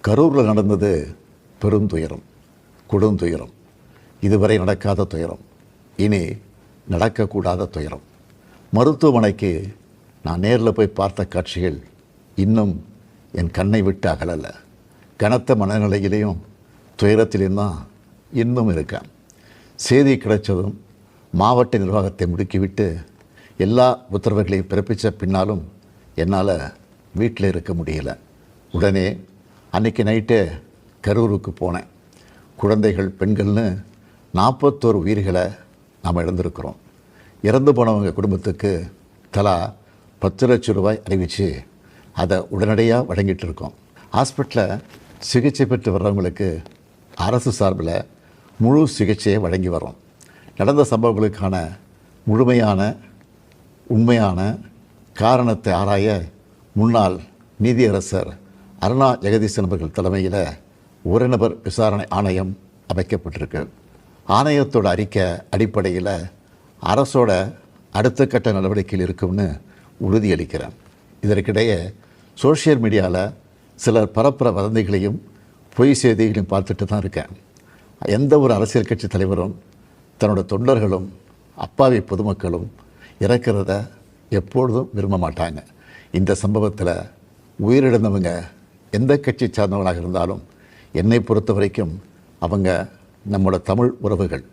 கரூரில் நடந்தது பெருந்துயரம், கொடுந்துயரம். இதுவரை நடக்காத துயரம், இனி நடக்கக்கூடாத துயரம். மருத்துவமனைக்கு நான் நேரில் போய் பார்த்த காட்சிகள் இன்னும் என் கண்ணை விட்டு அகலலை. கனத்த மனநிலையிலையும் துயரத்திலையும் தான் இன்னும் இருக்கேன். செய்தி கிடைச்சதும் மாவட்ட நிர்வாகத்தை முடுக்கிவிட்டு எல்லா உத்தரவுகளையும் பிறப்பித்த பின்னாலும் என்னால் வீட்டில் இருக்க முடியலை. உடனே அன்றைக்கி நைட்டே கரூருக்கு போனேன். குழந்தைகள், பெண்கள்னு 41 உயிர்களை நாம் இழந்திருக்கிறோம். இறந்து போனவங்க குடும்பத்துக்கு தலா 10 லட்சம் ரூபாய் அறிவித்து அதை உடனடியாக வழங்கிட்டு இருக்கோம். ஹாஸ்பிட்டலில் சிகிச்சை பெற்று வர்றவங்களுக்கு அரசு சார்பில் முழு சிகிச்சையை வழங்கி வரோம். நடந்த சம்பவங்களுக்கான முழுமையான உண்மையான காரணத்தை ஆராய முன்னாள் நீதியரசர் அருணா ஜெகதீசன் அவர்கள் தலைமையில் ஒரு நபர் விசாரணை ஆணையம் அமைக்கப்பட்டிருக்கு. ஆணையத்தோட அறிக்கை அடிப்படையில் அரசோட அடுத்த கட்ட நடவடிக்கையில் இருக்கும்னு உறுதியளிக்கிறேன். இதற்கிடையே சோஷியல் மீடியாவில் சிலர் பரப்புற வதந்திகளையும் பொய் செய்திகளையும் பார்த்துட்டு தான் இருக்கேன். எந்த ஒரு அரசியல் கட்சி தலைவரும் தன்னோட தொண்டர்களும் அப்பாவி பொதுமக்களும் இறக்கிறத எப்பொழுதும் விரும்ப மாட்டாங்க. இந்த சம்பவத்தில் உயிரிழந்தவங்க எந்த கட்சி சார்ந்தவங்களாக இருந்தாலும் என்னை பொறுத்த வரைக்கும் அவங்க நம்மளோட தமிழ் உறவுகள்.